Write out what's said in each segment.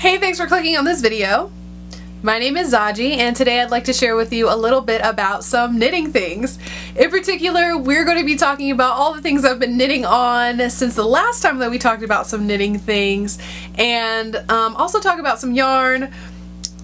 Hey, thanks for clicking on this video. My name is Zaji, and today I'd like to share with you a little bit about some knitting things. In particular, we're going to be talking about all the things I've been knitting on since the last time that we talked about some knitting things, and also talk about some yarn.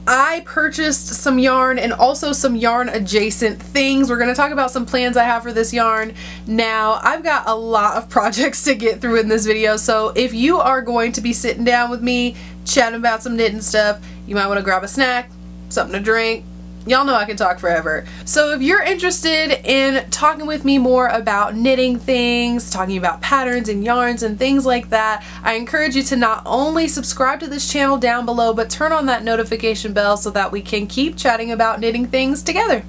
I purchased some yarn and also some yarn adjacent things. We're going to talk about some plans I have for this yarn. Now, I've got a lot of projects to get through in this video, so if you are going to be sitting down with me, chatting about some knitting stuff, you might want to grab a snack, something to drink. Y'all know I can talk forever. So if you're interested in talking with me more about knitting things, talking about patterns and yarns and things like that, I encourage you to not only subscribe to this channel down below, but turn on that notification bell so that we can keep chatting about knitting things together.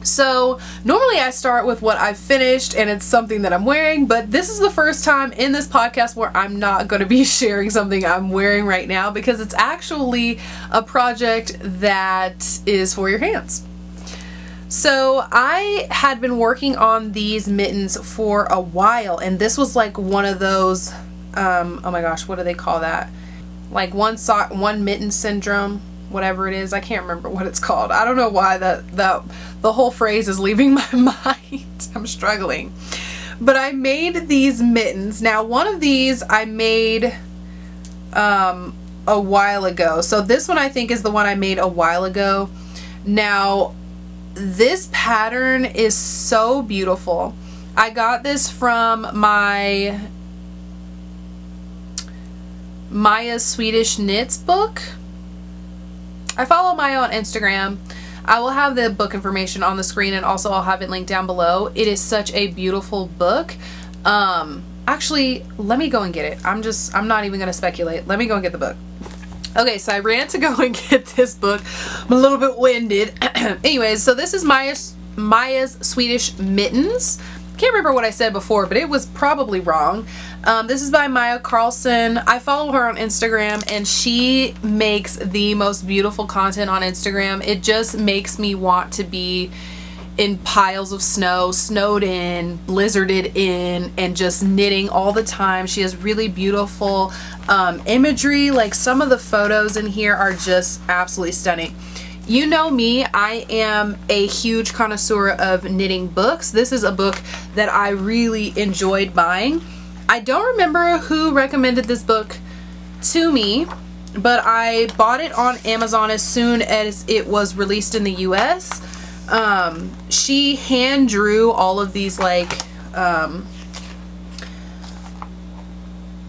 So normally I start with what I've finished and it's something that I'm wearing, but this is the first time in this podcast where I'm not going to be sharing something I'm wearing right now because it's actually a project that is for your hands. So I had been working on these mittens for a while, and this was like one of those, oh my gosh, what do they call that? Like one mitten syndrome. Whatever it is, I can't remember what it's called. I don't know why the whole phrase is leaving my mind. I'm struggling. But I made these mittens. Now, one of these I made a while ago. So this one I think is the one I made a while ago. Now, this pattern is so beautiful. I got this from my Maja's Swedish Knits book. I follow Maja on Instagram. I will have the book information on the screen, and also I'll have it linked down below. It is such a beautiful book. Actually, let me go and get it. I'm not even gonna speculate. Let me go and get the book. Okay, so I ran to go and get this book. I'm a little bit winded. Anyways, so this is Maja's Swedish Mittens. Can't remember what I said before, but it was probably wrong. This is by Maja Karlsson. I follow her on Instagram, and she makes the most beautiful content on Instagram. It just makes me want to be in piles of snow, snowed in, blizzarded in, and just knitting all the time. She has really beautiful imagery. Like, some of the photos in here are just absolutely stunning. You know me, I am a huge connoisseur of knitting books. This is a book that I really enjoyed buying. I don't remember who recommended this book to me, but I bought it on Amazon as soon as it was released in the US. She hand drew all of these like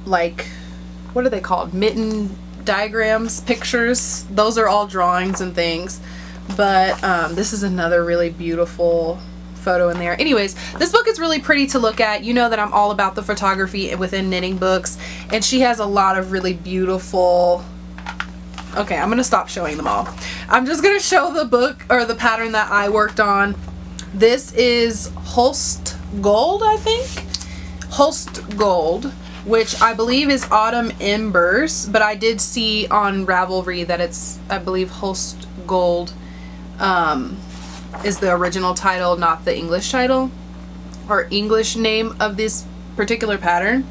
what are they called? Mitten diagrams, pictures. Those are all drawings and things, but this is another really beautiful photo in there. Anyways, this book is really pretty to look at. You know that I'm all about the photography within knitting books, and she has a lot of really beautiful... Okay, I'm gonna stop showing them all. I'm just gonna show the book, or the pattern that I worked on. This is Holst Gold, I think. Holst Gold, which I believe is Autumn Embers, but I did see on Ravelry that it's, I believe, Holst Gold is the original title, not the English title or English name of this particular pattern.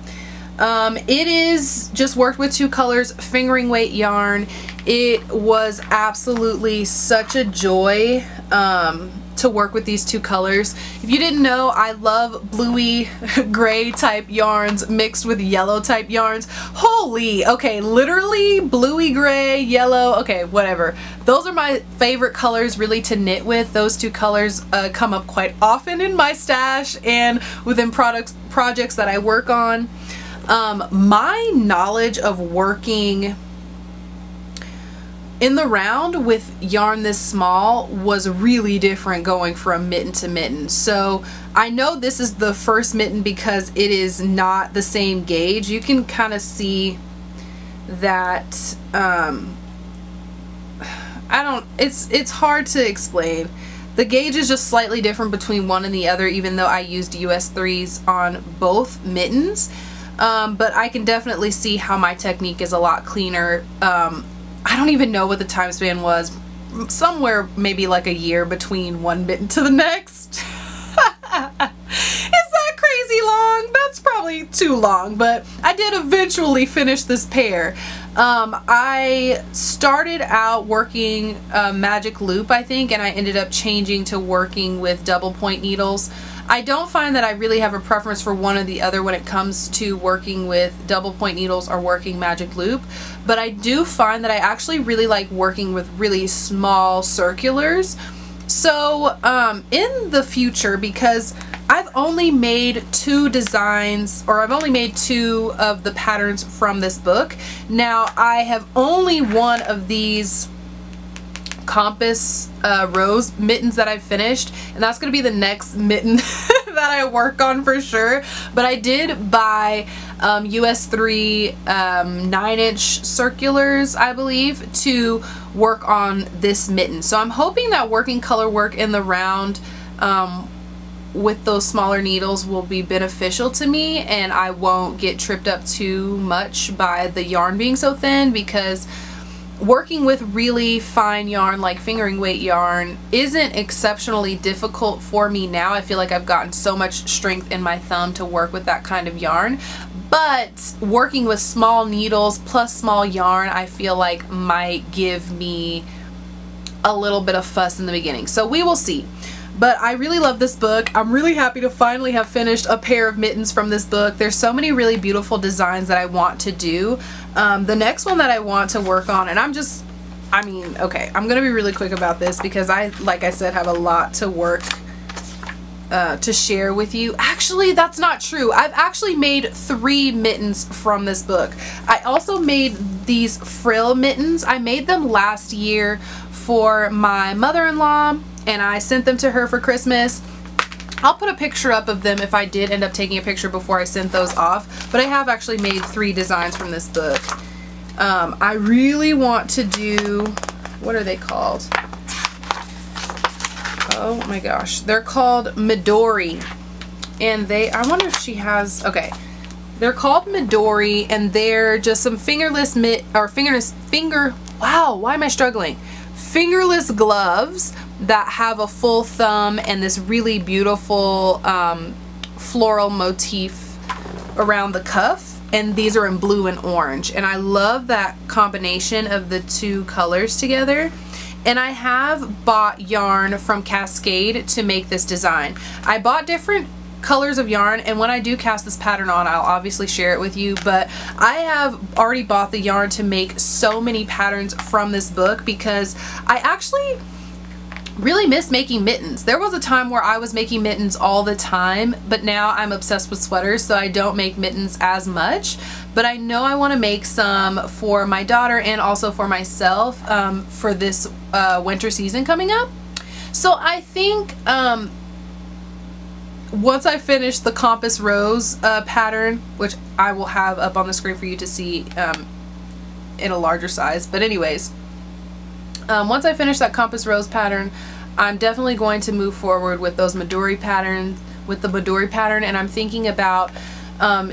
It is just worked with 2 colors, fingering weight yarn. It was absolutely such a joy to work with these 2 colors. If you didn't know, I love bluey gray type yarns mixed with yellow type yarns. Holy, okay, literally bluey gray, yellow, okay, whatever. Those are my favorite colors really to knit with. Those 2 colors come up quite often in my stash and within projects that I work on. My knowledge of working in the round with yarn this small was really different going from mitten to mitten. So I know this is the first mitten because it is not the same gauge. You can kind of see that it's hard to explain. The gauge is just slightly different between one and the other, even though I used US 3s on both mittens. But I can definitely see how my technique is a lot cleaner. I don't even know what the time span was. Somewhere maybe like a year between one mitten to the next. Is that crazy long? That's probably too long, but I did eventually finish this pair. I started out working magic loop, I think, and I ended up changing to working with double point needles. I don't find that I really have a preference for one or the other when it comes to working with double point needles or working magic loop, but I do find that I actually really like working with really small circulars. So in the future, because I've only made 2 designs, or I've only made 2 of the patterns from this book. Now I have only one of these compass rose mittens that I've finished, and that's going to be the next mitten that I work on for sure. But I did buy US 3 9-inch circulars, I believe, to work on this mitten. So I'm hoping that working color work in the round with those smaller needles will be beneficial to me, and I won't get tripped up too much by the yarn being so thin, because working with really fine yarn like fingering weight yarn isn't exceptionally difficult for me now. I feel like I've gotten so much strength in my thumb to work with that kind of yarn, but working with small needles plus small yarn I feel like might give me a little bit of fuss in the beginning. So we will see. But I really love this book. I'm really happy to finally have finished a pair of mittens from this book. There's so many really beautiful designs that I want to do. The next one that I want to work on, and I'm gonna be really quick about this because like I said, have a lot to work to share with you. Actually, that's not true. I've actually made 3 mittens from this book. I also made these frill mittens. I made them last year for my mother-in-law, and I sent them to her for Christmas. I'll put a picture up of them if I did end up taking a picture before I sent those off, but I have actually made 3 designs from this book. I really want to do, what are they called? Oh my gosh, they're called Midori, and I wonder if she has, okay, they're called Midori, and they're just some fingerless fingerless gloves that have a full thumb and this really beautiful floral motif around the cuff, and these are in blue and orange, and I love that combination of the 2 colors together. And I have bought yarn from Cascade to make this design. I bought different colors of yarn, and when I do cast this pattern on, I'll obviously share it with you, but I have already bought the yarn to make so many patterns from this book because I actually really miss making mittens. There was a time where I was making mittens all the time, but now I'm obsessed with sweaters, so I don't make mittens as much. But I know I want to make some for my daughter and also for myself for this winter season coming up. So I think once I finish the Compass Rose pattern, which I will have up on the screen for you to see in a larger size, but anyways, once I finish that Compass Rose pattern, I'm definitely going to move forward with those Midori patterns, with the Midori pattern, and I'm thinking about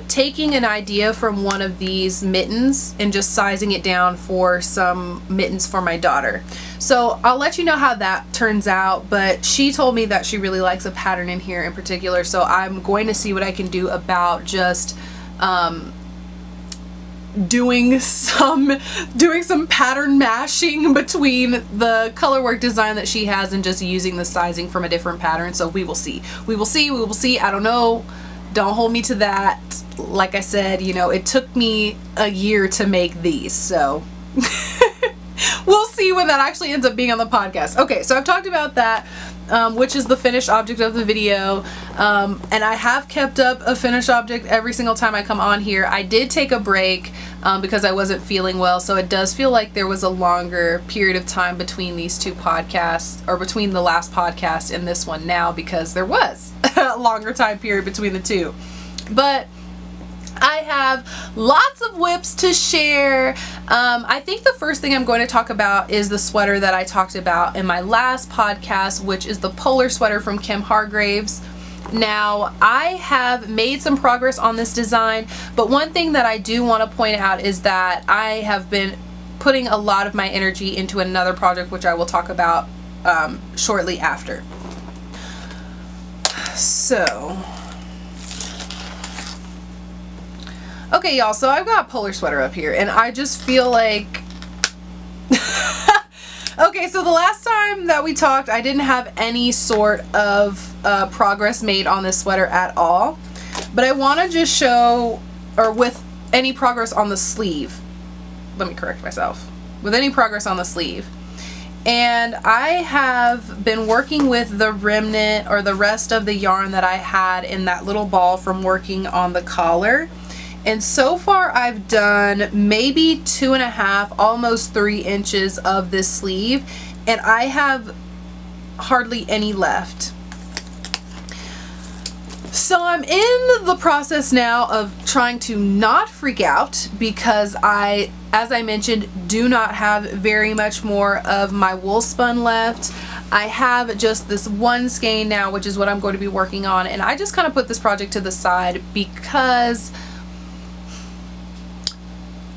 taking an idea from one of these mittens and just sizing it down for some mittens for my daughter. So I'll let you know how that turns out, but she told me that she really likes a pattern in here in particular, so I'm going to see what I can do about just doing some pattern mashing between the color work design that she has and just using the sizing from a different pattern. So we will see. I don't know. Don't hold me to that. Like I said, you know, it took me a year to make these, so we'll see when that actually ends up being on the podcast. Okay, so I've talked about that, which is the finished object of the video, and I have kept up a finished object every single time I come on here. I did take a break because I wasn't feeling well, so it does feel like there was a longer period of time between these 2 podcasts, or between the last podcast and this one now, because there was a longer time period between the 2. But I have lots of whips to share. I think the first thing I'm going to talk about is the sweater that I talked about in my last podcast, which is the polar sweater from Kim Hargreaves. Now, I have made some progress on this design, but one thing that I do want to point out is that I have been putting a lot of my energy into another project, which I will talk about shortly after. So, okay, y'all, so I've got a polar sweater up here, and I just feel like... Okay, so the last time that we talked, I didn't have any sort of progress made on this sweater at all. But I want to just show, or with any progress on the sleeve. Let me correct myself. With any progress on the sleeve. And I have been working with the remnant, or the rest of the yarn that I had in that little ball from working on the collar. And so far I've done maybe 2.5, almost 3 inches of this sleeve, and I have hardly any left. So I'm in the process now of trying to not freak out, because I, as I mentioned, do not have very much more of my wool spun left. I have just this one skein now, which is what I'm going to be working on, and I just kind of put this project to the side because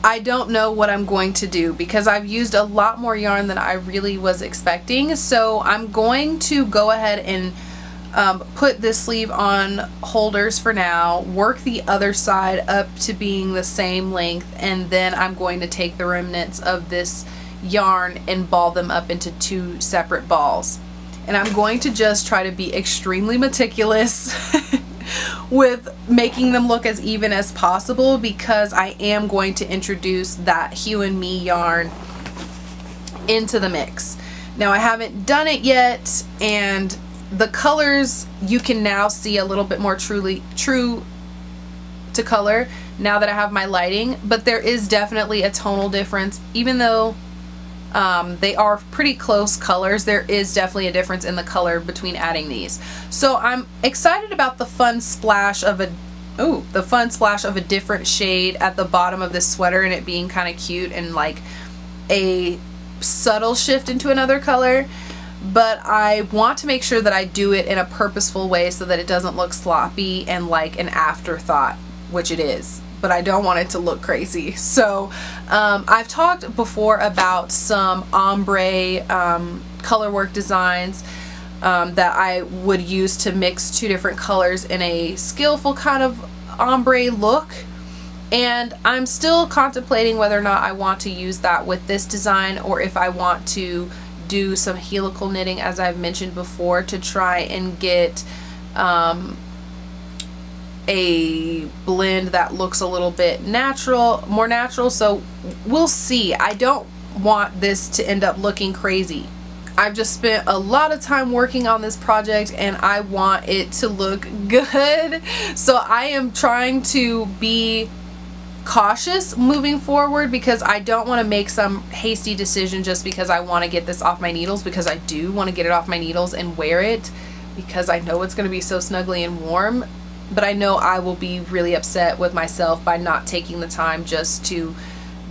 I don't know what I'm going to do, because I've used a lot more yarn than I really was expecting. So I'm going to go ahead and put this sleeve on holders for now, work the other side up to being the same length, and then I'm going to take the remnants of this yarn and ball them up into 2 separate balls. And I'm going to just try to be extremely meticulous with making them look as even as possible, because I am going to introduce that Hue and Me yarn into the mix. Now, I haven't done it yet, and the colors you can now see a little bit more true to color now that I have my lighting, but there is definitely a tonal difference. Even though they are pretty close colors, there is definitely a difference in the color between adding these. So I'm excited about the fun splash of a different shade at the bottom of this sweater, and it being kind of cute and like a subtle shift into another color. But I want to make sure that I do it in a purposeful way so that it doesn't look sloppy and like an afterthought, which it is. But I don't want it to look crazy. So I've talked before about some ombre color work designs that I would use to mix 2 different colors in a skillful kind of ombre look. And I'm still contemplating whether or not I want to use that with this design, or if I want to do some helical knitting, as I've mentioned before, to try and get a blend that looks a little bit more natural. So we'll see. I don't want this to end up looking crazy. I've just spent a lot of time working on this project, and I want it to look good. So I am trying to be cautious moving forward, because I don't want to make some hasty decision just because I want to get this off my needles, because I do want to get it off my needles and wear it, because I know it's going to be so snuggly and warm. But I know I will be really upset with myself by not taking the time just to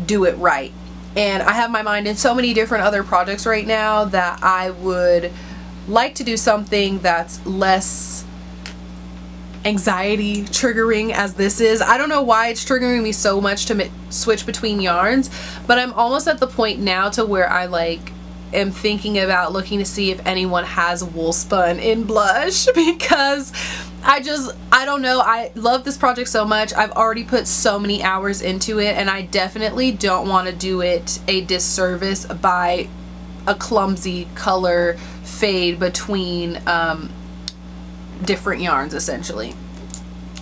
do it right. And I have my mind in so many different other projects right now that I would like to do something that's less anxiety triggering as this is. I don't know why it's triggering me so much to switch between yarns, but I'm almost at the point now to where I am thinking about looking to see if anyone has wool spun in blush, because I don't know, I love this project so much. I've already put so many hours into it, and I definitely don't want to do it a disservice by a clumsy color fade between different yarns. Essentially,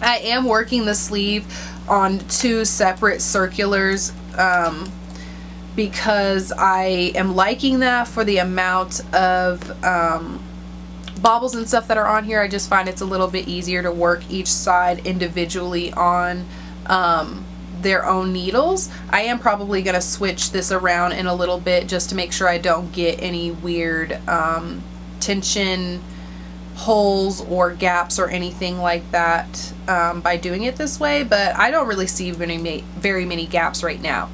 I am working the sleeve on 2 separate circulars because I am liking that for the amount of baubles and stuff that are on here. I just find it's a little bit easier to work each side individually on their own needles. I am probably going to switch this around in a little bit just to make sure I don't get any weird tension holes or gaps or anything like that by doing it this way, but I don't really see very many gaps right now.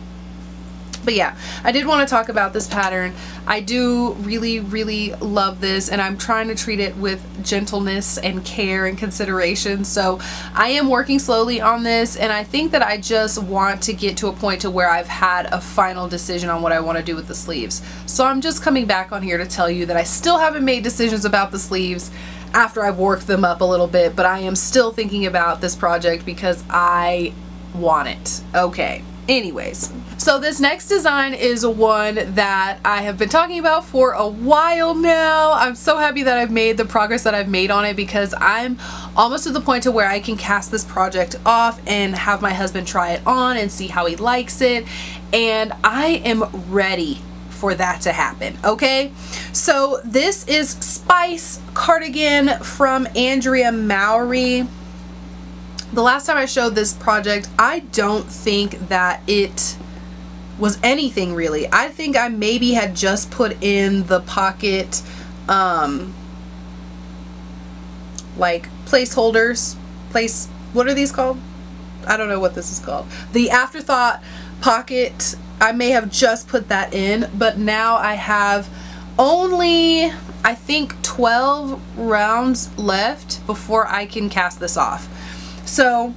But yeah, I did want to talk about this pattern. I do really, really love this, and I'm trying to treat it with gentleness and care and consideration. So I am working slowly on this, and I think that I just want to get to a point to where I've had a final decision on what I want to do with the sleeves. So I'm just coming back on here to tell you that I still haven't made decisions about the sleeves after I've worked them up a little bit, but I am still thinking about this project because I want it. Okay. Anyways, so this next design is one that I have been talking about for a while now. I'm so happy that I've made the progress that I've made on it, because I'm almost to the point to where I can cast this project off and have my husband try it on and see how he likes it. And I am ready for that to happen. Okay, so this is Spice Cardigan from Andrea Mowry. The last time I showed this project, I don't think that it was anything really. I think I maybe had just put in the pocket like placeholders, what are these called? I don't know what this is called. The afterthought pocket, I may have just put that in, but now I have only, I think, 12 rounds left before I can cast this off. So,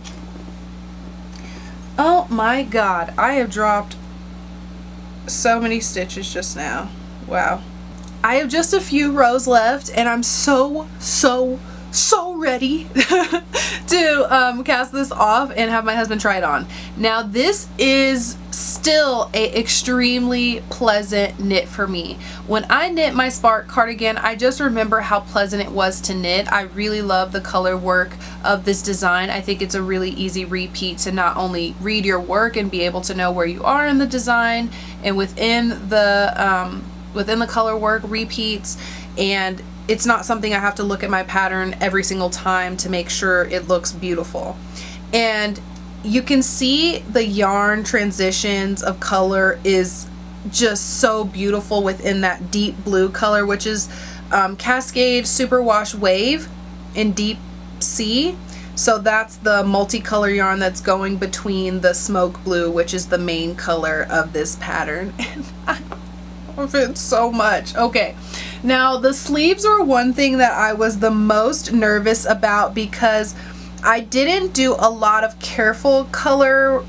oh my god, I have dropped so many stitches just now. Wow. I have just a few rows left, and I'm so ready to cast this off and have my husband try it on. Now, this is still a extremely pleasant knit for me. When I knit my Spark cardigan, I just remember how pleasant it was to knit. I really love the color work of this design. I think it's a really easy repeat to not only read your work and be able to know where you are in the design, and within the color work repeats, and it's not something I have to look at my pattern every single time to make sure it looks beautiful. And you can see the yarn transitions of color is just so beautiful within that deep blue color, which is Cascade Superwash Wave in Deep Sea. So that's the multicolor yarn that's going between the smoke blue, which is the main color of this pattern. And I love it so much. Okay, now the sleeves are one thing that I was the most nervous about, because I didn't do a lot of careful color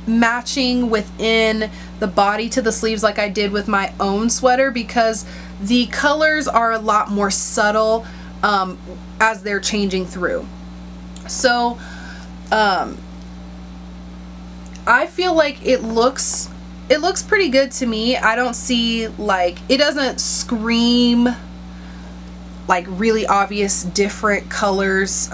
matching within the body to the sleeves like I did with my own sweater, because the colors are a lot more subtle as they're changing through. So I feel like it looks pretty good to me. I don't see, like, it doesn't scream like really obvious different colors,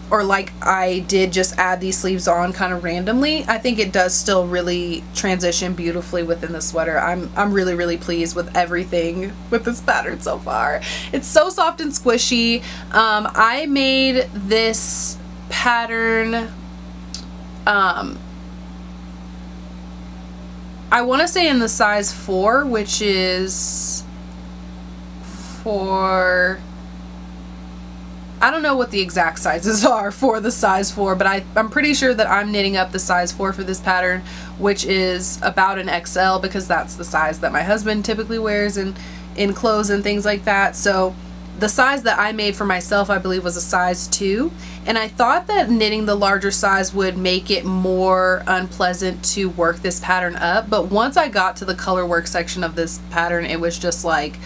or like I did just add these sleeves on kind of randomly. I think it does still really transition beautifully within the sweater. I'm really pleased with everything with this pattern so far. It's so soft and squishy. I made this pattern, I want to say in the size 4, which is for, I don't know what the exact sizes are for the size 4, but I'm pretty sure that I'm knitting up the size 4 for this pattern, which is about an XL, because that's the size that my husband typically wears in clothes and things like that. So the size that I made for myself, I believe, was a size 2, and I thought that knitting the larger size would make it more unpleasant to work this pattern up, but once I got to the color work section of this pattern, it was just like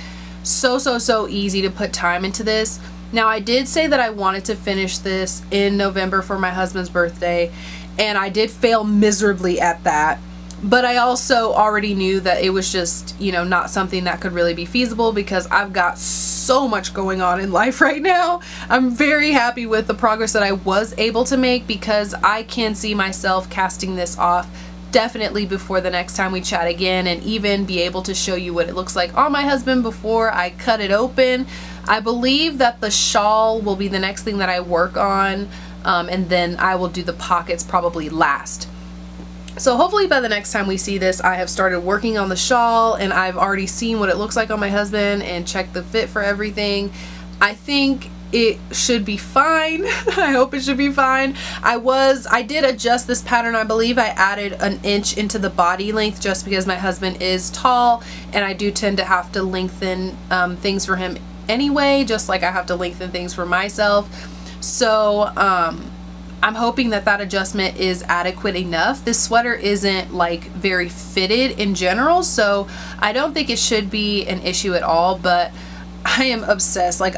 so easy to put time into this. Now, I did say that I wanted to finish this in November for my husband's birthday, and I did fail miserably at that. But I also already knew that it was just, you know, not something that could really be feasible, because I've got so much going on in life right now. I'm very happy with the progress that I was able to make, because I can see myself casting this off definitely before the next time we chat again, and even be able to show you what it looks like on my husband before I cut it open. I believe that the shawl will be the next thing that I work on, and then I will do the pockets probably last. So hopefully by the next time we see this, I have started working on the shawl and I've already seen what it looks like on my husband and checked the fit for everything. I think it should be fine. I hope it should be fine. I did adjust this pattern. I believe I added an inch into the body length just because my husband is tall and I do tend to have to lengthen things for him anyway, just like I have to lengthen things for myself. So I'm hoping that that adjustment is adequate enough. This sweater isn't like very fitted in general, so I don't think it should be an issue at all, but I am obsessed. Like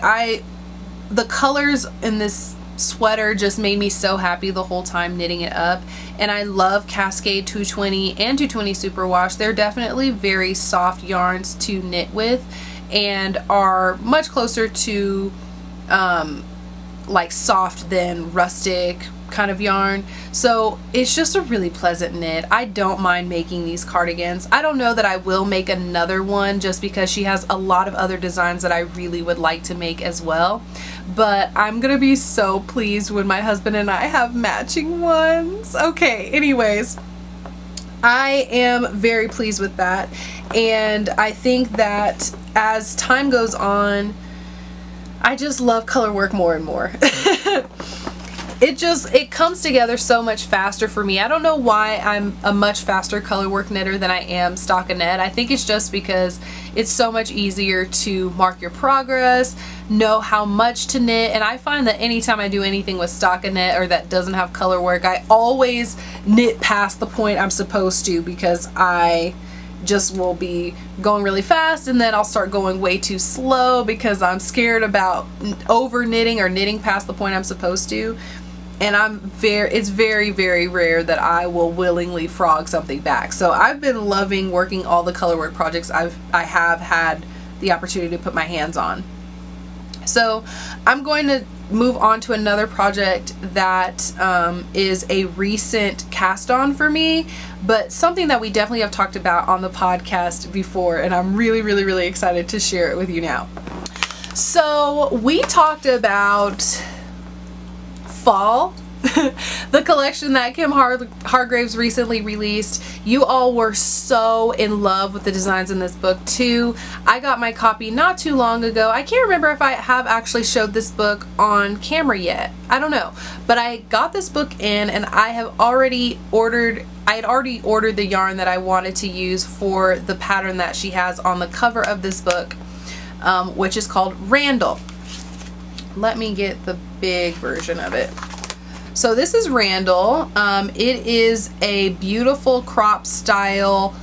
the colors in this sweater just made me so happy the whole time knitting it up. And I love Cascade 220 and 220 Superwash. They're definitely very soft yarns to knit with and are much closer to like soft than rustic kind of yarn. So it's just a really pleasant knit. I don't mind making these cardigans. I don't know that I will make another one just because she has a lot of other designs that I really would like to make as well. But I'm gonna be so pleased when my husband and I have matching ones. Okay, anyways, I am very pleased with that. And I think that as time goes on, I just love color work more and more. It comes together so much faster for me. I don't know why I'm a much faster color work knitter than I am stockinette. I think it's just because it's so much easier to mark your progress, know how much to knit, and I find that anytime I do anything with stockinette or that doesn't have color work, I always knit past the point I'm supposed to because I just will be going really fast and then I'll start going way too slow because I'm scared about over knitting or knitting past the point I'm supposed to. And it's very, very rare that I will willingly frog something back. So I've been loving working all the color work projects I have had the opportunity to put my hands on. So I'm going to move on to another project that is a recent cast on for me, but something that we definitely have talked about on the podcast before, and I'm really, really, really excited to share it with you now. So we talked about fall, the collection that Kim Hargreaves recently released. You all were so in love with the designs in this book too. I got my copy not too long ago. I can't remember if I have actually showed this book on camera yet. I don't know. But I got this book in and I had already ordered the yarn that I wanted to use for the pattern that she has on the cover of this book, which is called Randall. Let me get the big version of it. So this is Randall. It is a beautiful crop style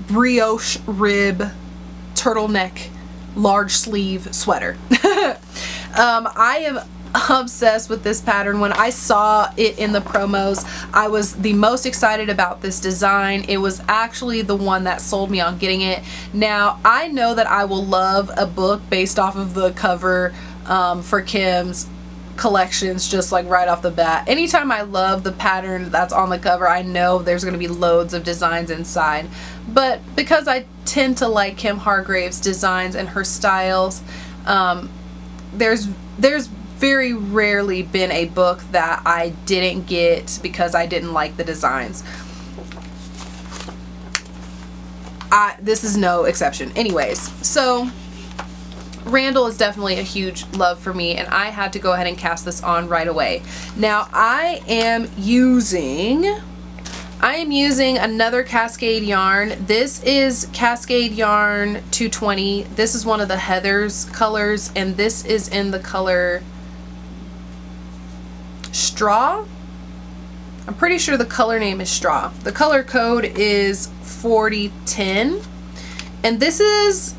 brioche rib turtleneck large sleeve sweater. I am obsessed with this pattern. When I saw it in the promos, I was the most excited about this design. It was actually the one that sold me on getting it. Now I know that I will love a book based off of the cover for Kim's collections, just like right off the bat. Anytime I love the pattern that's on the cover, I know there's going to be loads of designs inside. But because I tend to like Kim Hargreaves' designs and her styles, there's very rarely been a book that I didn't get because I didn't like the designs. This is no exception. Anyways, so Randall is definitely a huge love for me, and I had to go ahead and cast this on right away. Now I am using another Cascade yarn. This is Cascade yarn 220. This is one of the Heather's colors, and this is in the color Straw. I'm pretty sure the color name is Straw. The color code is 4010, and this is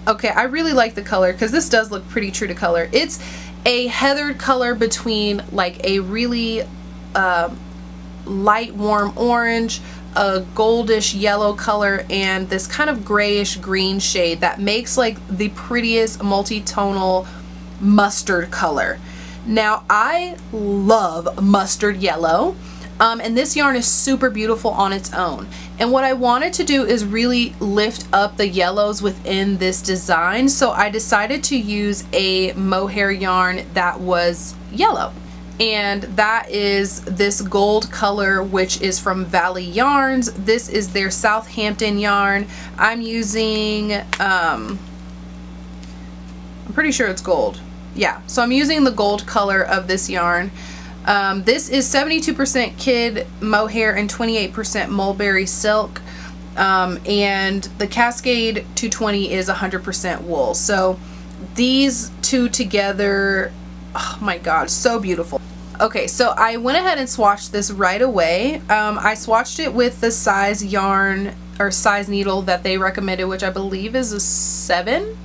okay. I really like the color because this does look pretty true to color. It's a heathered color between like a really light warm orange, a goldish yellow color, and this kind of grayish green shade that makes like the prettiest multi-tonal mustard color. Now I love mustard yellow, and this yarn is super beautiful on its own. And what I wanted to do is really lift up the yellows within this design, so I decided to use a mohair yarn that was yellow. and that is this gold color, which is from Valley Yarns. This is their Southampton yarn. I'm using, I'm pretty sure it's gold. Yeah, so I'm using the gold color of this yarn. This is 72% kid mohair and 28% mulberry silk. And the Cascade 220 is 100% wool. So these two together, oh my god, so beautiful. Okay, so I went ahead and swatched this right away. I swatched it with the size yarn or size needle that they recommended, which I believe is a 7,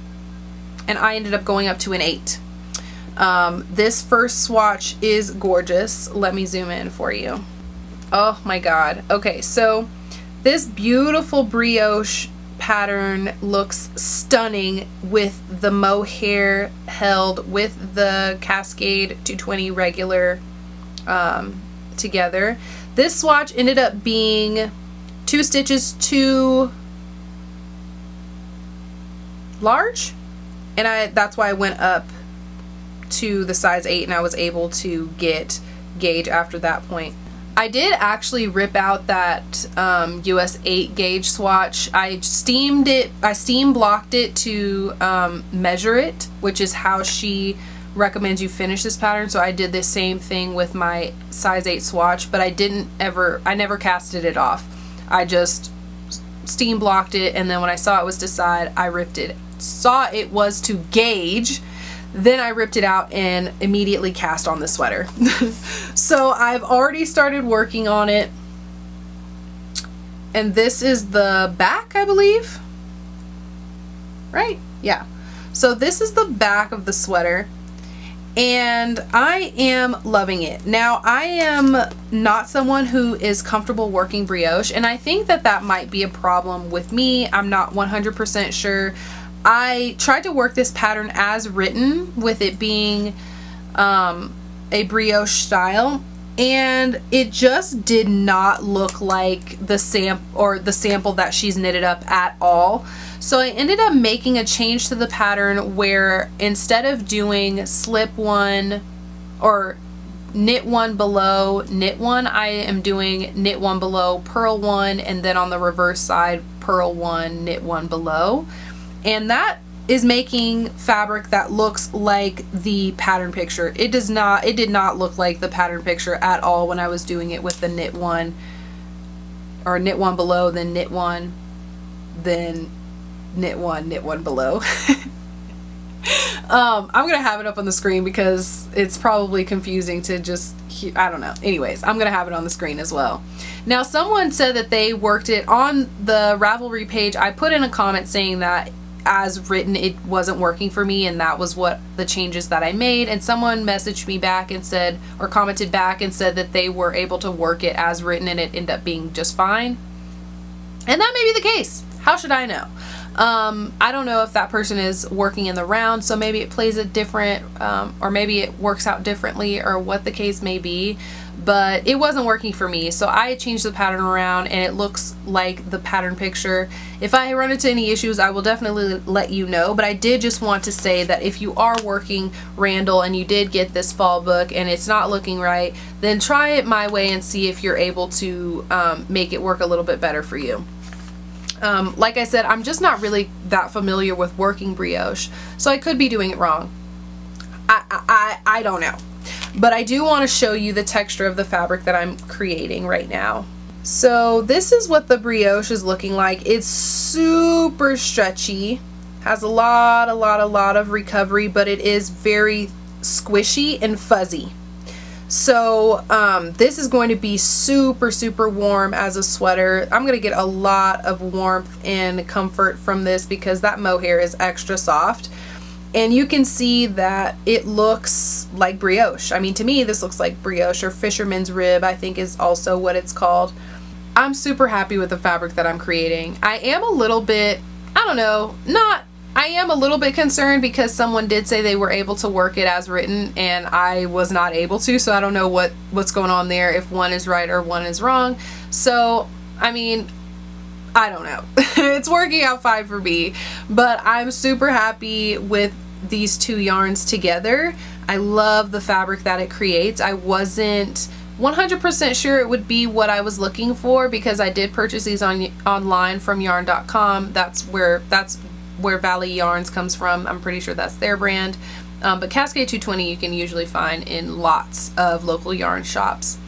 and I ended up going up to an 8. This first swatch is gorgeous. Let me zoom in for you. Oh my god. Okay, so this beautiful brioche pattern looks stunning with the mohair held with the Cascade 220 regular together. This swatch ended up being 2 stitches too large, and that's why I went up to the size 8, and I was able to get gauge after that point. I did actually rip out that US 8 gauge swatch. I steam blocked it to measure it, which is how she recommends you finish this pattern. So I did the same thing with my size 8 swatch, but I never casted it off. I just steam blocked it, and then when I saw it was to side, I ripped it. Saw it was to gauge, then I ripped it out and immediately cast on the sweater. So I've already started working on it. And this is the back, I believe. Right? Yeah. So this is the back of the sweater. And I am loving it. Now, I am not someone who is comfortable working brioche, and I think that that might be a problem with me. I'm not 100% sure. I tried to work this pattern as written, with it being a brioche style, and it just did not look like the sample that she's knitted up at all. So I ended up making a change to the pattern where instead of doing slip one or knit one below knit one, I am doing knit one below, purl one, and then on the reverse side purl one, knit one below. And that is making fabric that looks like the pattern picture. It did not look like the pattern picture at all when I was doing it with the knit one, or knit one below, then knit one, then knit one below. I'm gonna have it up on the screen because it's probably confusing to just, I don't know. Anyways, I'm gonna have it on the screen as well. Now, someone said that they worked it on the Ravelry page. I put in a comment saying that as written it wasn't working for me, and that was what the changes that I made, and someone messaged me back and said, or commented back and said that they were able to work it as written and it ended up being just fine. And that may be the case. How should I know? I don't know if that person is working in the round, so maybe it plays it different, or maybe it works out differently, or what the case may be, but it wasn't working for me. So I changed the pattern around and it looks like the pattern picture. If I run into any issues, I will definitely let you know, but I did just want to say that if you are working Randall and you did get this fall book and it's not looking right, then try it my way and see if you're able to make it work a little bit better for you. Like I said, I'm just not really that familiar with working brioche, so I could be doing it wrong. I don't know. But I do want to show you the texture of the fabric that I'm creating right now. So this is what the brioche is looking like. It's super stretchy, has a lot of recovery, but it is very squishy and fuzzy. So this is going to be super warm as a sweater. I'm going to get a lot of warmth and comfort from this because that mohair is extra soft. And you can see that it looks like brioche. I mean, to me, this looks like brioche, or fisherman's rib, I think is also what it's called. I'm super happy with the fabric that I'm creating. I am a little bit, I am a little bit concerned because someone did say they were able to work it as written and I was not able to, so I don't know what's going on there, if one is right or one is wrong. So, I mean, I don't know. It's working out fine for me, but I'm super happy with these two yarns together. I love the fabric that it creates. I wasn't 100% sure it would be what I was looking for because I did purchase these online from yarn.com. That's where Valley Yarns comes from. I'm pretty sure that's their brand. But Cascade 220 you can usually find in lots of local yarn shops.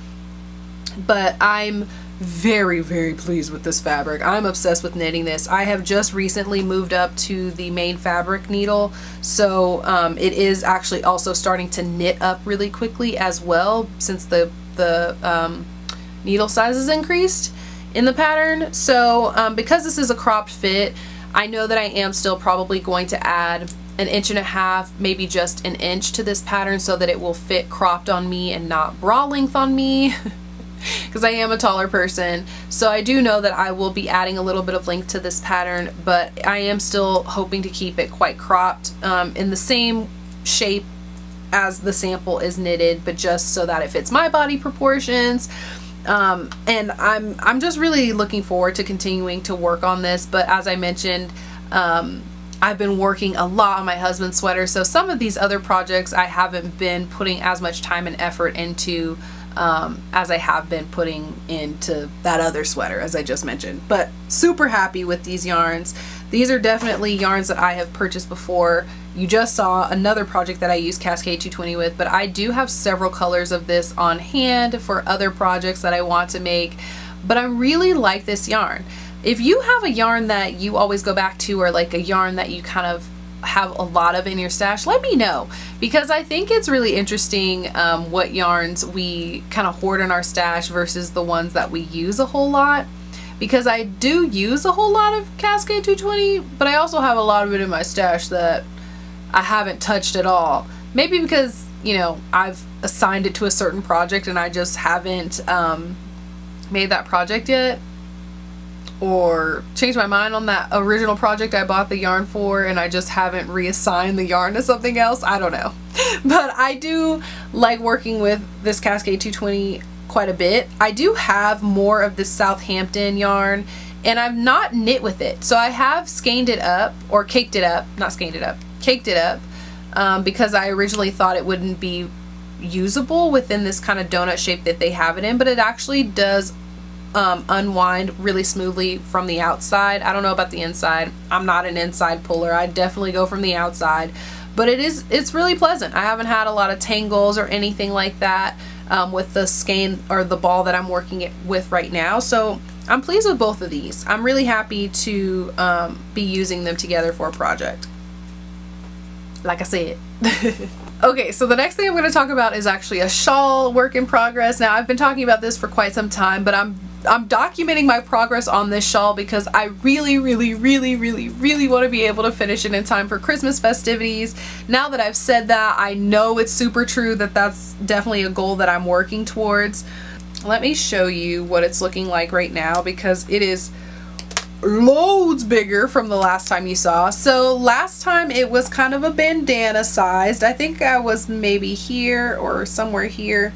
But I'm very, very pleased with this fabric. I'm obsessed with knitting this. I have just recently moved up to the main fabric needle, so it is actually also starting to knit up really quickly as well since the needle size is increased in the pattern. So because this is a cropped fit, I know that I am still probably going to add 1.5 inches, maybe just 1 inch to this pattern so that it will fit cropped on me and not bra length on me. Because I am a taller person, so I do know that I will be adding a little bit of length to this pattern, but I am still hoping to keep it quite cropped in the same shape as the sample is knitted, but just so that it fits my body proportions. And I'm just really looking forward to continuing to work on this. But as I mentioned, I've been working a lot on my husband's sweater, so some of these other projects I haven't been putting as much time and effort into as I have been putting into that other sweater, as I just mentioned. But super happy with these yarns. These are definitely yarns that I have purchased before. You just saw another project that I use Cascade 220 with, but I do have several colors of this on hand for other projects that I want to make. But I really like this yarn. If you have a yarn that you always go back to, or like a yarn that you kind of have a lot of in your stash, let me know, because I think it's really interesting what yarns we kind of hoard in our stash versus the ones that we use a whole lot. Because I do use a whole lot of Cascade 220, but I also have a lot of it in my stash that I haven't touched at all. Maybe because, you know, I've assigned it to a certain project and I just haven't made that project yet, or changed my mind on that original project I bought the yarn for and I just haven't reassigned the yarn to something else. I don't know. But I do like working with this Cascade 220 quite a bit. I do have more of this Southampton yarn and I've not knit with it. So I have skeined it up, or caked it up, not skeined it up, caked it up, because I originally thought it wouldn't be usable within this kind of donut shape that they have it in, but it actually does unwind really smoothly from the outside. I don't know about the inside. I'm not an inside puller. I definitely go from the outside, but it's really pleasant. I haven't had a lot of tangles or anything like that with the skein or the ball that I'm working it with right now. So I'm pleased with both of these. I'm really happy to be using them together for a project, like I said. Okay, so the next thing I'm going to talk about is actually a shawl work in progress. Now, I've been talking about this for quite some time, but I'm documenting my progress on this shawl because I really want to be able to finish it in time for Christmas festivities. Now that I've said that, I know it's super true that that's definitely a goal that I'm working towards. Let me show you what it's looking like right now, because it is loads bigger from the last time you saw. So last time it was kind of a bandana sized. I think I was maybe here or somewhere here,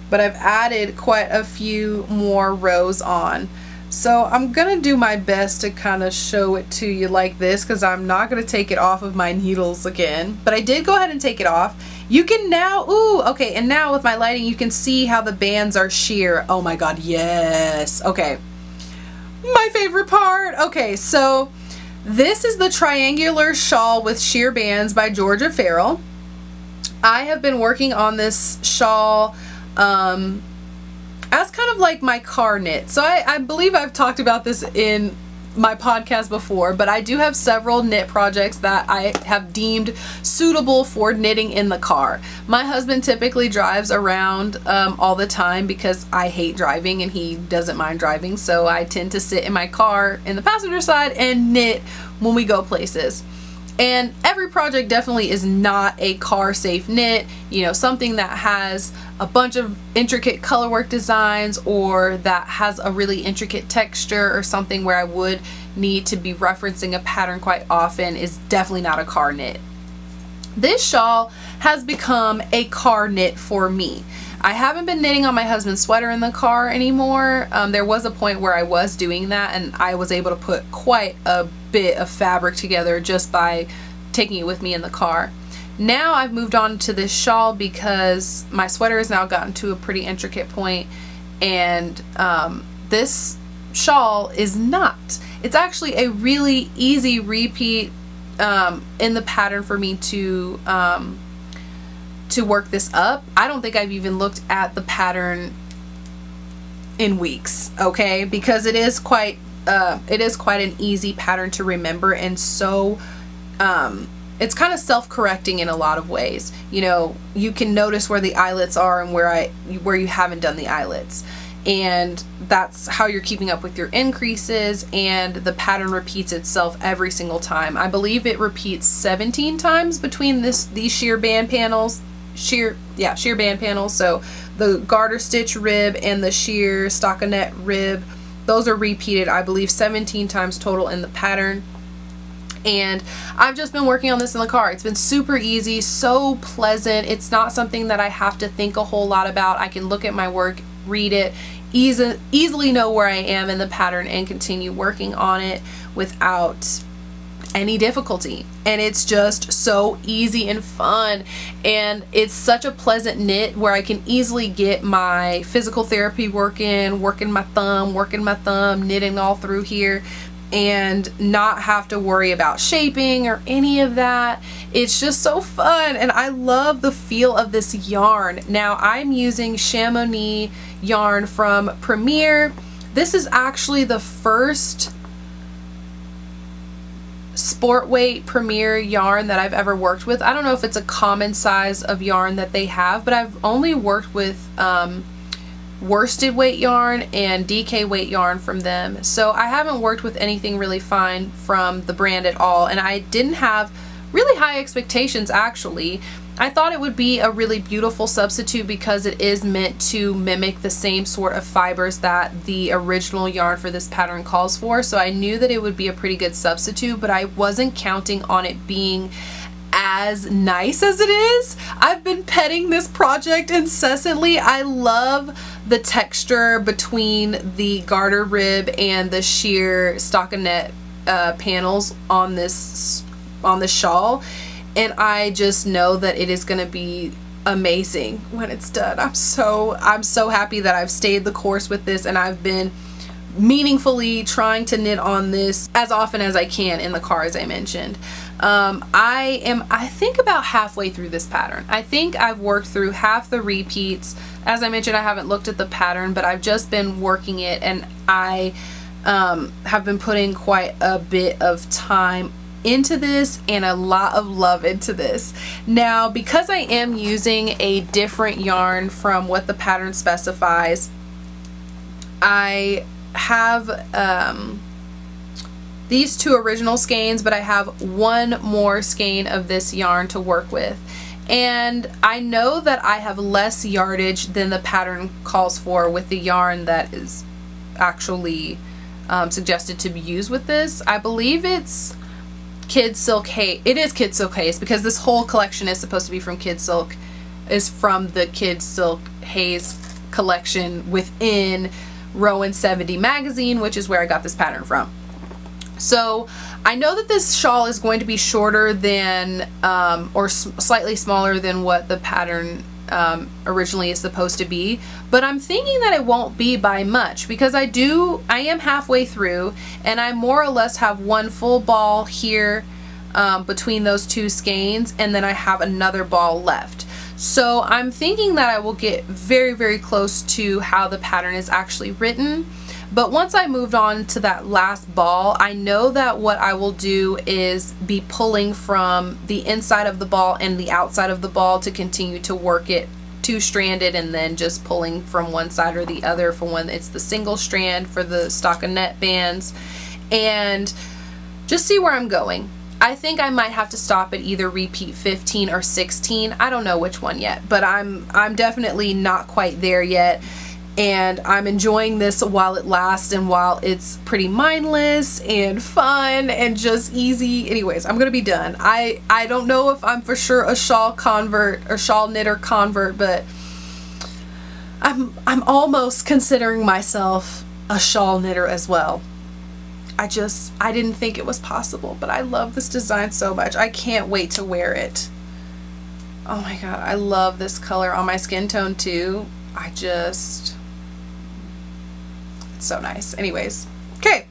but I've added quite a few more rows on. So I'm gonna do my best to kind of show it to you like this, because I'm not gonna take it off of my needles again, but I did go ahead and take it off. You can now, ooh, okay, and now with my lighting you can see how the bands are sheer. Oh my god, yes. Okay, my favorite part. Okay, so this is the triangular shawl with sheer bands by Georgia Farrell. I have been working on this shawl as kind of like my car knit. So I believe I've talked about this in my podcast before, but I do have several knit projects that I have deemed suitable for knitting in the car. My husband typically drives around all the time because I hate driving and he doesn't mind driving, so I tend to sit in my car in the passenger side and knit when we go places. And every project definitely is not a car safe knit, you know, something that has a bunch of intricate colorwork designs or that has a really intricate texture or something where I would need to be referencing a pattern quite often is definitely not a car knit. This shawl has become a car knit for me. I haven't been knitting on my husband's sweater in the car anymore. There was a point where I was doing that and I was able to put quite a bit of fabric together just by taking it with me in the car. Now I've moved on to this shawl because my sweater has now gotten to a pretty intricate point, and this shawl is not. It's actually a really easy repeat in the pattern for me to work this up. I don't think I've even looked at the pattern in weeks, okay, because it is quite an easy pattern to remember, and so it's kind of self-correcting in a lot of ways. You know, you can notice where the eyelets are and where you haven't done the eyelets, and that's how you're keeping up with your increases, and the pattern repeats itself every single time. I believe it repeats 17 times between these sheer band panels. Sheer band panels. So the garter stitch rib and the sheer stockinette rib, those are repeated, I believe, 17 times total in the pattern. And I've just been working on this in the car. It's been super easy, so pleasant. It's not something that I have to think a whole lot about. I can look at my work, read it, easily know where I am in the pattern, and continue working on it without any difficulty. And it's just so easy and fun, and it's such a pleasant knit where I can easily get my physical therapy working my thumb, knitting all through here, and not have to worry about shaping or any of that. It's just so fun, and I love the feel of this yarn. Now I'm using CHAMONIX yarn from Premier. This is actually the first sport weight Premier yarn that I've ever worked with. I don't know if it's a common size of yarn that they have, but I've only worked with worsted weight yarn and DK weight yarn from them. So I haven't worked with anything really fine from the brand at all, and I didn't have really high expectations actually. I thought it would be a really beautiful substitute because it is meant to mimic the same sort of fibers that the original yarn for this pattern calls for, so I knew that it would be a pretty good substitute, but I wasn't counting on it being as nice as it is. I've been petting this project incessantly. I love the texture between the garter rib and the sheer stockinette panels on this shawl, and I just know that it is going to be amazing when it's done. I'm so happy that I've stayed the course with this, and I've been meaningfully trying to knit on this as often as I can in the car, as I mentioned. I think about halfway through this pattern. I think I've worked through half the repeats. As I mentioned, I haven't looked at the pattern, but I've just been working it, and I have been putting quite a bit of time into this and a lot of love into this. Now, because I am using a different yarn from what the pattern specifies, I have these two original skeins, but I have one more skein of this yarn to work with. And I know that I have less yardage than the pattern calls for with the yarn that is actually suggested to be used with this. I believe it's Kid Silk Haze. It is Kid Silk Haze because this whole collection is supposed to be from Kid Silk, is from the Kid Silk Haze collection within Rowan 70 magazine, which is where I got this pattern from. So I know that this shawl is going to be shorter than or slightly smaller than what the pattern originally is supposed to be, but I'm thinking that it won't be by much because I am halfway through, and I more or less have one full ball here between those two skeins, and then I have another ball left. So I'm thinking that I will get very, very close to how the pattern is actually written. But once I moved on to that last ball, I know that what I will do is be pulling from the inside of the ball and the outside of the ball to continue to work it two-stranded, and then just pulling from one side or the other for when it's the single strand for the stockinette bands, and just see where I'm going. I think I might have to stop at either repeat 15 or 16. I don't know which one yet, but I'm definitely not quite there yet. And I'm enjoying this while it lasts and while it's pretty mindless and fun and just easy. Anyways, I'm gonna be done. I don't know if I'm for sure a shawl convert or shawl knitter convert, but I'm almost considering myself a shawl knitter as well. I didn't think it was possible, but I love this design so much. I can't wait to wear it. Oh my god, I love this color on my skin tone too. It's so nice. Anyways, okay.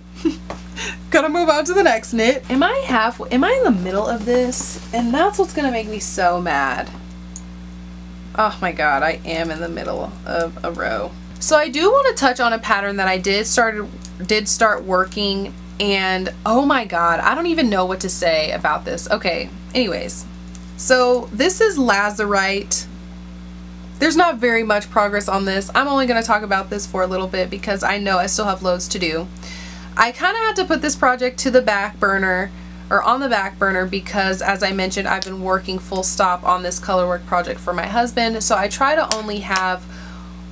Gonna move on to the next knit. Am I in the middle of this? And that's what's gonna make me so mad. Oh my god, I am in the middle of a row. So I do want to touch on a pattern that I did start working, and oh my god, I don't even know what to say about this. Okay, anyways. So this is Lazurite. There's not very much progress on this. I'm only going to talk about this for a little bit because I know I still have loads to do. I kind of had to put this project to the back burner, or on the back burner, because as I mentioned, I've been working full stop on this colorwork project for my husband. So I try to only have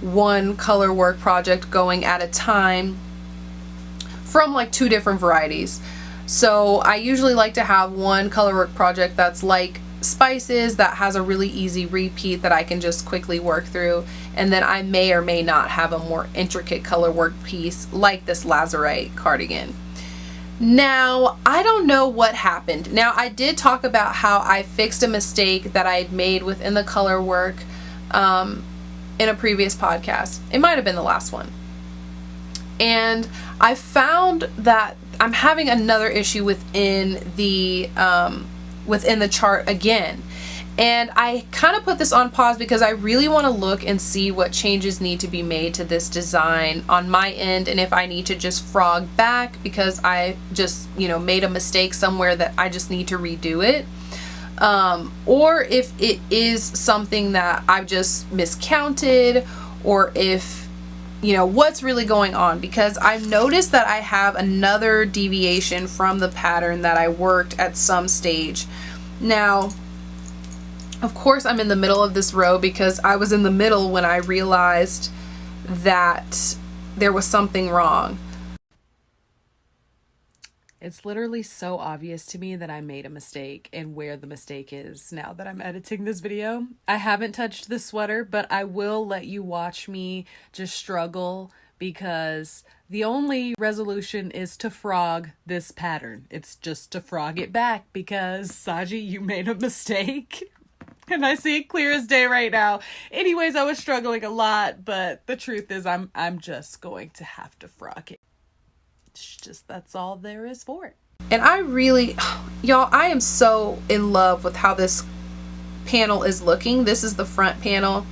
one colorwork project going at a time from like 2 different varieties. So I usually like to have one colorwork project that's like Spices, that has a really easy repeat that I can just quickly work through, and then I may or may not have a more intricate color work piece like this Lazurite cardigan. Now I don't know what happened. Now I did talk about how I fixed a mistake that I had made within the color work in a previous podcast. It might have been the last one, and I found that I'm having another issue within the chart again. And I kind of put this on pause because I really want to look and see what changes need to be made to this design on my end, and if I need to just frog back because I just, made a mistake somewhere that I just need to redo it. Or if it is something that I've just miscounted, or if what's really going on, because I've noticed that I have another deviation from the pattern that I worked at some stage. Now, of course, I'm in the middle of this row because I was in the middle when I realized that there was something wrong. It's literally so obvious to me that I made a mistake and where the mistake is now that I'm editing this video. I haven't touched the sweater, but I will let you watch me just struggle, because the only resolution is to frog this pattern. It's just to frog it back because, Saji, you made a mistake. And I see it clear as day right now. Anyways, I was struggling a lot, but the truth is I'm just going to have to frog it. That's all there is for it. And I really, y'all, I am so in love with how this panel is looking. This is the front panel,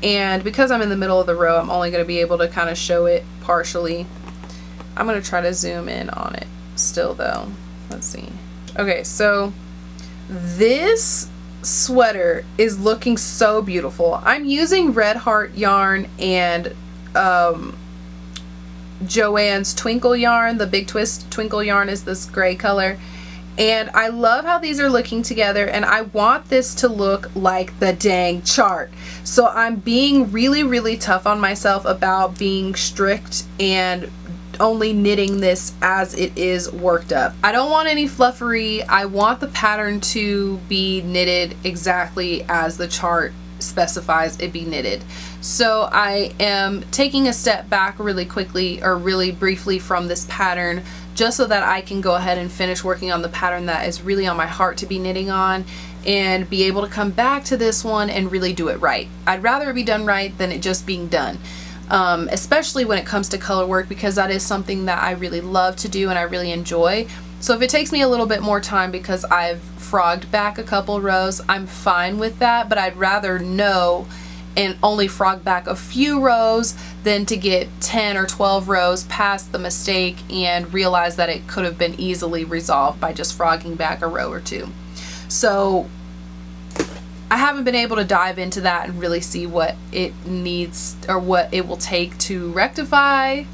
and because I'm in the middle of the row, I'm only going to be able to kind of show it partially. I'm going to try to zoom in on it still though. Let's see. Okay, so this sweater is looking so beautiful. I'm using Red Heart yarn and Joann's Twinkle yarn. The Big Twist Twinkle yarn is this gray color, and I love how these are looking together, and I want this to look like the dang chart. So I'm being really tough on myself about being strict and only knitting this as it is worked up. I don't want any fluffery. I want the pattern to be knitted exactly as the chart specifies it be knitted. So I am taking a step back really quickly, or really briefly, from this pattern, just so that I can go ahead and finish working on the pattern that is really on my heart to be knitting on, and be able to come back to this one and really do it right. I'd rather it be done right than it just being done, especially when it comes to color work, because that is something that I really love to do and I really enjoy. So if it takes me a little bit more time because I've frogged back a couple rows, I'm fine with that, but I'd rather know and only frog back a few rows than to get 10 or 12 rows past the mistake and realize that it could have been easily resolved by just frogging back a row or two. So I haven't been able to dive into that and really see what it needs or what it will take to rectify,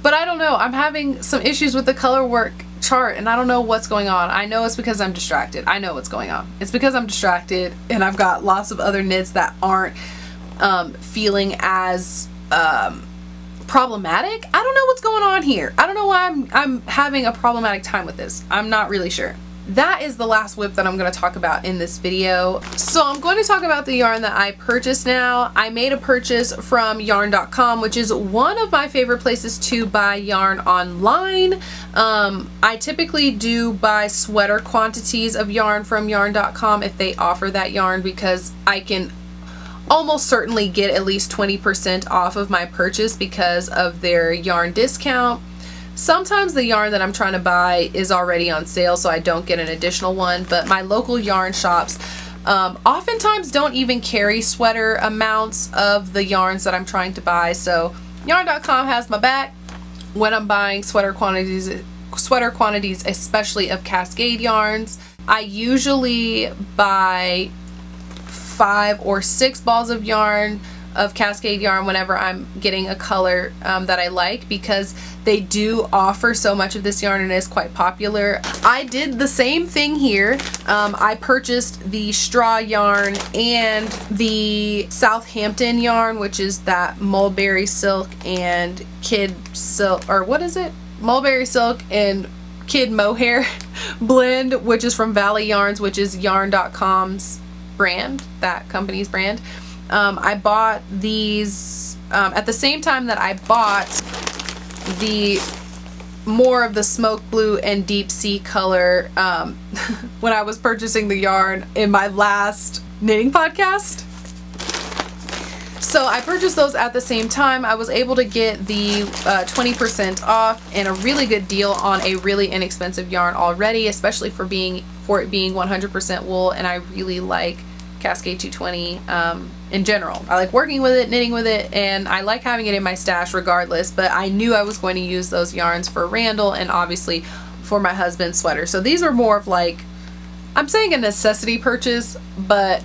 but I don't know. I'm having some issues with the color work chart and I don't know what's going on. I know it's because I'm distracted. I know what's going on. It's because I'm distracted and I've got lots of other knits that aren't feeling as problematic. I don't know what's going on here. I don't know why I'm having a problematic time with this. I'm not really sure. that is the last whip that I'm going to talk about in this video. So I'm going to talk about the yarn that I purchased now. I made a purchase from yarn.com, which is one of my favorite places to buy yarn online. I typically do buy sweater quantities of yarn from yarn.com if they offer that yarn, because I can almost certainly get at least 20% off of my purchase because of their yarn discount. Sometimes the yarn that I'm trying to buy is already on sale, so I don't get an additional one, but my local yarn shops oftentimes don't even carry sweater amounts of the yarns that I'm trying to buy, so yarn.com has my back when I'm buying sweater quantities, especially of Cascade yarns. I usually buy 5 or 6 balls of yarn of Cascade yarn whenever I'm getting a color that I like, because they do offer so much of this yarn and it is quite popular. I did the same thing here. I purchased the straw yarn and the Hampton yarn, which is that mulberry silk and kid silk, or what is it? Mulberry silk and kid mohair blend, which is from Valley Yarns, which is yarn.com's brand, that company's brand. I bought these at the same time that I bought the more of the smoke blue and deep sea color when I was purchasing the yarn in my last knitting podcast. So I purchased those at the same time. I was able to get the 20% off and a really good deal on a really inexpensive yarn already, especially for it being 100% wool, and I really like Cascade 220 in general. I like working with it, knitting with it, and I like having it in my stash regardless, but I knew I was going to use those yarns for Randall and obviously for my husband's sweater. So these are more of like, I'm saying a necessity purchase, but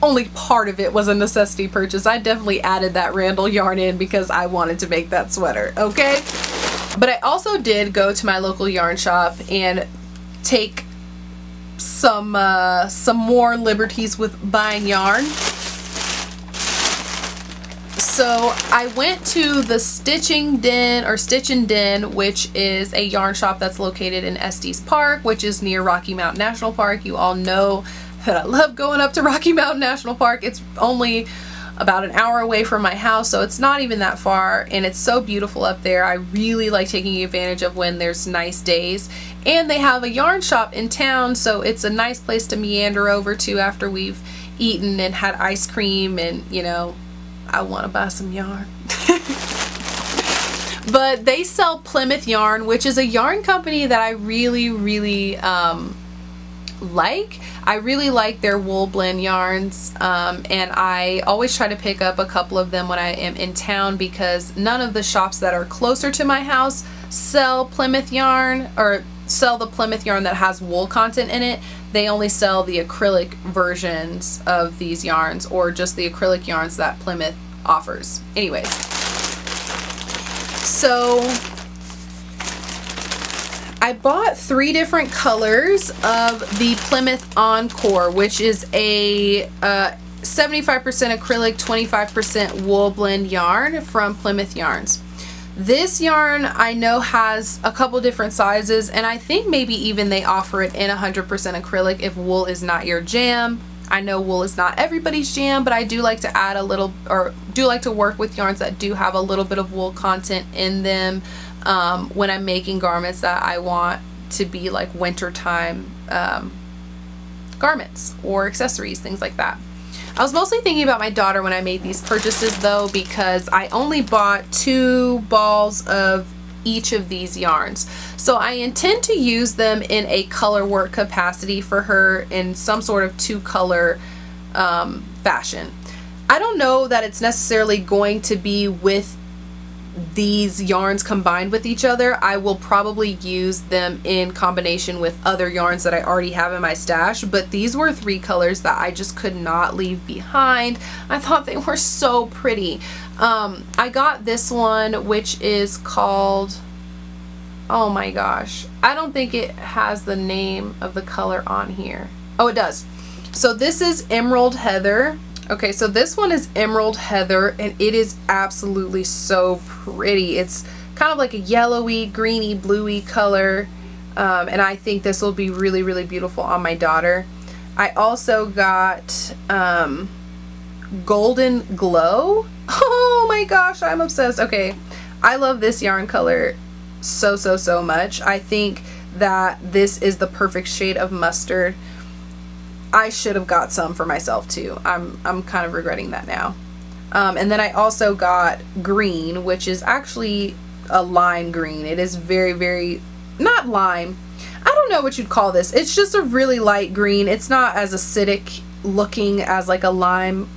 only part of it was a necessity purchase. I definitely added that Randall yarn in because I wanted to make that sweater, okay? But I also did go to my local yarn shop and take some more liberties with buying yarn. So I went to the Stitch and Den, which is a yarn shop that's located in Estes Park, which is near Rocky Mountain National Park. You all know that I love going up to Rocky Mountain National Park. It's only about an hour away from my house, so it's not even that far, and it's so beautiful up there. I really like taking advantage of when there's nice days, and they have a yarn shop in town, so it's a nice place to meander over to after we've eaten and had ice cream, and you know, I want to buy some yarn. But they sell Plymouth Yarn, which is a yarn company that I really like. I really like their wool blend yarns, and I always try to pick up a couple of them when I am in town, because none of the shops that are closer to my house sell Plymouth yarn, or sell the Plymouth yarn that has wool content in it. They only sell the acrylic versions of these yarns, or just the acrylic yarns that Plymouth offers. Anyways, so I bought 3 different colors of the Plymouth Encore, which is a 75% acrylic, 25% wool blend yarn from Plymouth Yarns. This yarn I know has a couple different sizes, and I think maybe even they offer it in 100% acrylic if wool is not your jam. I know wool is not everybody's jam, but I do like to add a little, or do like to work with yarns that do have a little bit of wool content in them when I'm making garments that I want to be like wintertime garments or accessories, things like that. I was mostly thinking about my daughter when I made these purchases though, because I only bought 2 balls of each of these yarns. So I intend to use them in a color work capacity for her in some sort of 2-color fashion. I don't know that it's necessarily going to be with these yarns combined with each other. I will probably use them in combination with other yarns that I already have in my stash, but these were 3 colors that I just could not leave behind. I thought they were so pretty. I got this one, which is called, oh my gosh, I don't think it has the name of the color on here. Oh, it does. So this is Emerald Heather. Okay, so this one is Emerald Heather, and it is absolutely so pretty. It's kind of like a yellowy, greeny, bluey color. And I think this will be really, really beautiful on my daughter. I also got Golden Glow. Oh my gosh, I'm obsessed. Okay, I love this yarn color so, so, so much. I think that this is the perfect shade of mustard. I should have got some for myself too. I'm kind of regretting that now. And then I also got green, which is actually a lime green. It is very, very, not lime. I don't know what you'd call this. It's just a really light green. It's not as acidic looking as like a lime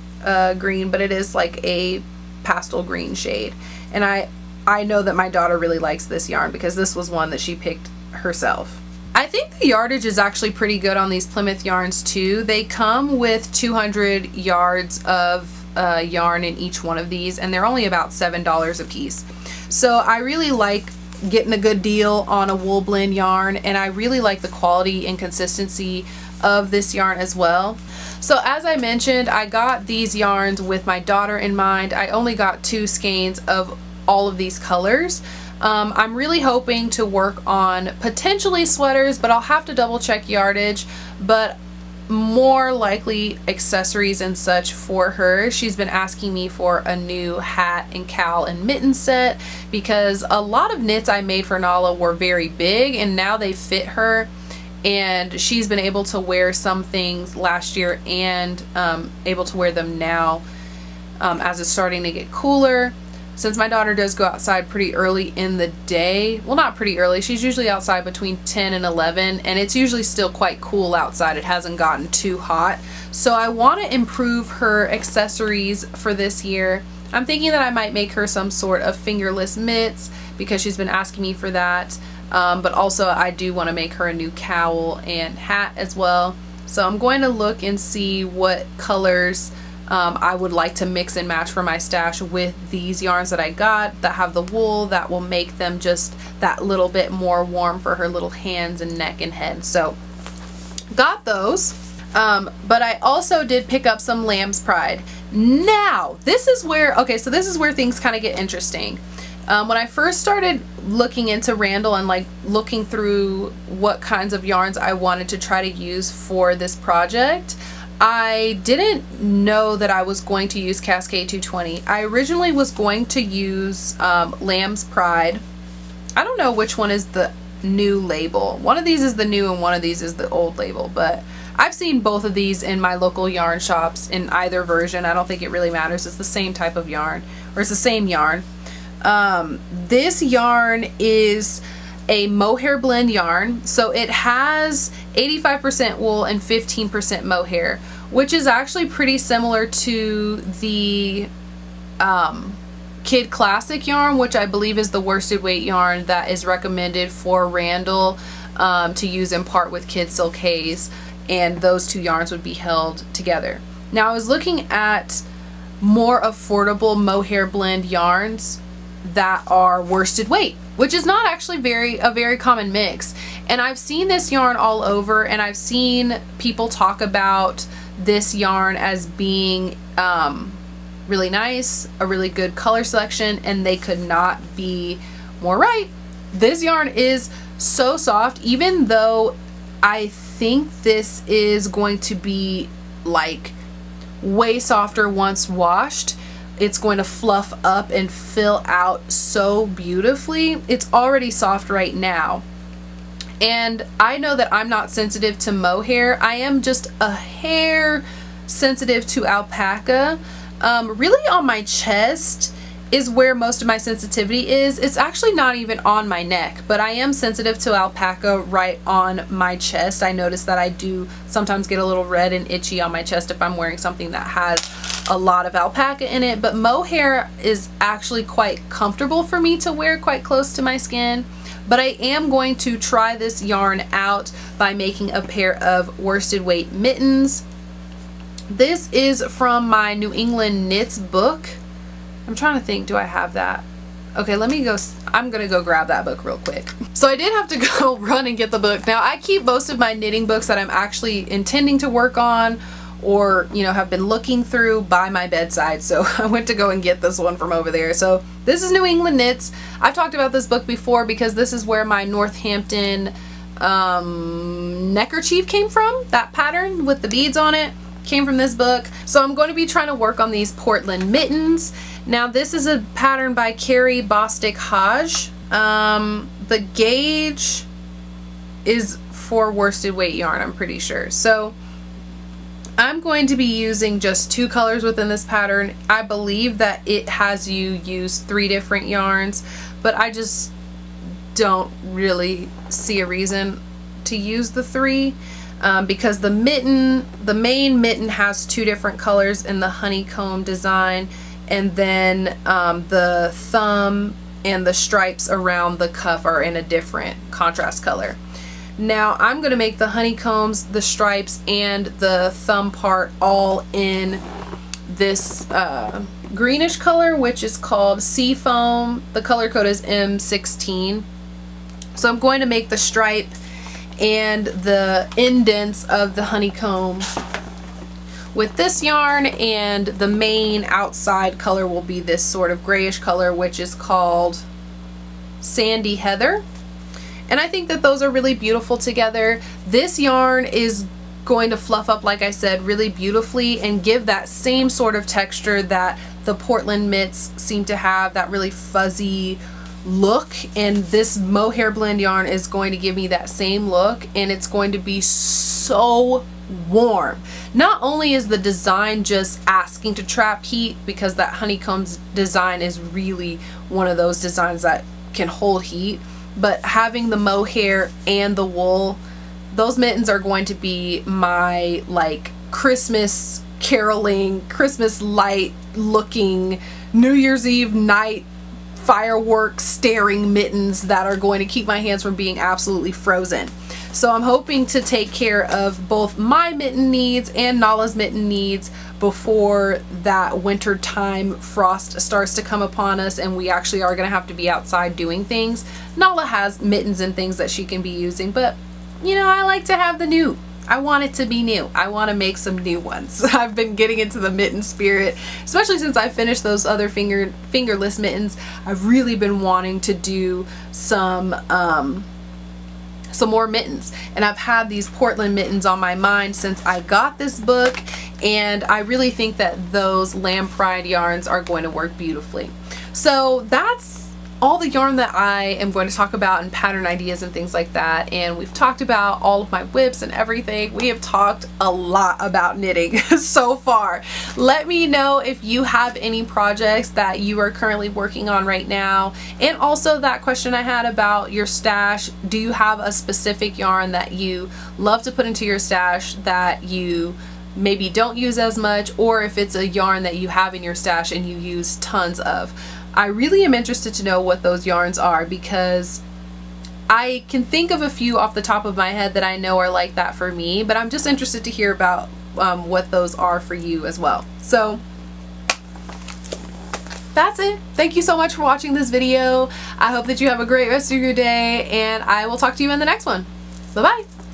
green, but it is like a pastel green shade. And I know that my daughter really likes this yarn because this was one that she picked herself. I think the yardage is actually pretty good on these Plymouth yarns too. They come with 200 yards of yarn in each one of these, and they're only about $7 a piece. So I really like getting a good deal on a wool blend yarn, and I really like the quality and consistency of this yarn as well. So as I mentioned, I got these yarns with my daughter in mind. I only got 2 skeins of all of these colors. I'm really hoping to work on potentially sweaters, but I'll have to double check yardage, but more likely accessories and such for her. She's been asking me for a new hat and cowl and mitten set because a lot of knits I made for Nala were very big and now they fit her, and she's been able to wear some things last year and able to wear them now as it's starting to get cooler. Since my daughter does go outside pretty early in the day, well, not pretty early, she's usually outside between 10 and 11, and it's usually still quite cool outside. It hasn't gotten too hot. So I want to improve her accessories for this year. I'm thinking that I might make her some sort of fingerless mitts because she's been asking me for that. But also I do want to make her a new cowl and hat as well. So I'm going to look and see what colors I would like to mix and match for my stash with these yarns that I got that have the wool that will make them just that little bit more warm for her little hands and neck and head. So got those. But I also did pick up some Lamb's Pride. Now this is where, okay, so this is where things kind of get interesting. When I first started looking into Randall and like looking through what kinds of yarns I wanted to try to use for this project, I didn't know that I was going to use Cascade 220. I originally was going to use Lamb's Pride. I don't know which one is the new label. One of these is the new and one of these is the old label, but I've seen both of these in my local yarn shops in either version. I don't think it really matters. It's the same type of yarn, or it's the same yarn. This yarn is a mohair blend yarn, so it has 85% wool and 15% mohair, which is actually pretty similar to the Kid Classic yarn, which I believe is the worsted weight yarn that is recommended for Randall to use in part with Kid Silk Haze, and those two yarns would be held together. Now I was looking at more affordable mohair blend yarns that are worsted weight, which is not actually a very common mix. And I've seen this yarn all over, and I've seen people talk about this yarn as being really nice, a really good color selection, and they could not be more right. This yarn is so soft, even though I think this is going to be like way softer once washed. It's going to fluff up and fill out so beautifully. It's already soft right now. And I know that I'm not sensitive to mohair. I am just a hair sensitive to alpaca. Really on my chest is where most of my sensitivity is. It's actually not even on my neck, but I am sensitive to alpaca right on my chest. I notice that I do sometimes get a little red and itchy on my chest if I'm wearing something that has a lot of alpaca in it, but mohair is actually quite comfortable for me to wear quite close to my skin. But I am going to try this yarn out by making a pair of worsted weight mittens. This is from my New England Knits book. I'm trying to think, do I have that? Okay, let me go, I'm gonna go grab that book real quick. So I did have to go run and get the book. Now I keep most of my knitting books that I'm actually intending to work on, or you know, have been looking through, by my bedside. So I went to go and get this one from over there. So this is New England Knits. I've talked about this book before because this is where my Northampton neckerchief came from. That pattern with the beads on it came from this book. So I'm going to be trying to work on these Portland mittens. Now this is a pattern by Carrie Bostic Hodge. The gauge is for worsted weight yarn, I'm pretty sure. So I'm going to be using just 2 colors within this pattern. I believe that it has you use 3 different yarns, but I just don't really see a reason to use the 3 because the main mitten has 2 different colors in the honeycomb design, and then the thumb and the stripes around the cuff are in a different contrast color. Now I'm going to make the honeycombs, the stripes, and the thumb part all in this greenish color, which is called Sea Foam. The color code is M16. So I'm going to make the stripe and the indents of the honeycomb with this yarn, and the main outside color will be this sort of grayish color, which is called Sandy Heather. And I think that those are really beautiful together. This yarn is going to fluff up, like I said, really beautifully and give that same sort of texture that the Portland mitts seem to have, that really fuzzy look. And this mohair blend yarn is going to give me that same look, and it's going to be so warm. Not only is the design just asking to trap heat, because that honeycombs design is really one of those designs that can hold heat, but having the mohair and the wool, those mittens are going to be my like Christmas caroling, Christmas light looking, New Year's Eve night fireworks staring mittens that are going to keep my hands from being absolutely frozen. So I'm hoping to take care of both my mitten needs and Nala's mitten needs before that winter time frost starts to come upon us and we actually are going to have to be outside doing things. Nala has mittens and things that she can be using, but you know, I like to have the new. I want it to be new. I want to make some new ones. I've been getting into the mitten spirit, especially since I finished those other fingerless mittens. I've really been wanting to do some more mittens, and I've had these Portland mittens on my mind since I got this book, and I really think that those Lamb Pride yarns are going to work beautifully. So that's all the yarn that I am going to talk about and pattern ideas and things like that, and we've talked about all of my whips and everything. We have talked a lot about knitting so far. Let me know if you have any projects that you are currently working on right now, and also that question I had about your stash. Do you have a specific yarn that you love to put into your stash that you maybe don't use as much, or if it's a yarn that you have in your stash and you use tons of? I really am interested to know what those yarns are, because I can think of a few off the top of my head that I know are like that for me, but I'm just interested to hear about what those are for you as well. So that's it. Thank you so much for watching this video. I hope that you have a great rest of your day, and I will talk to you in the next one. Bye-bye.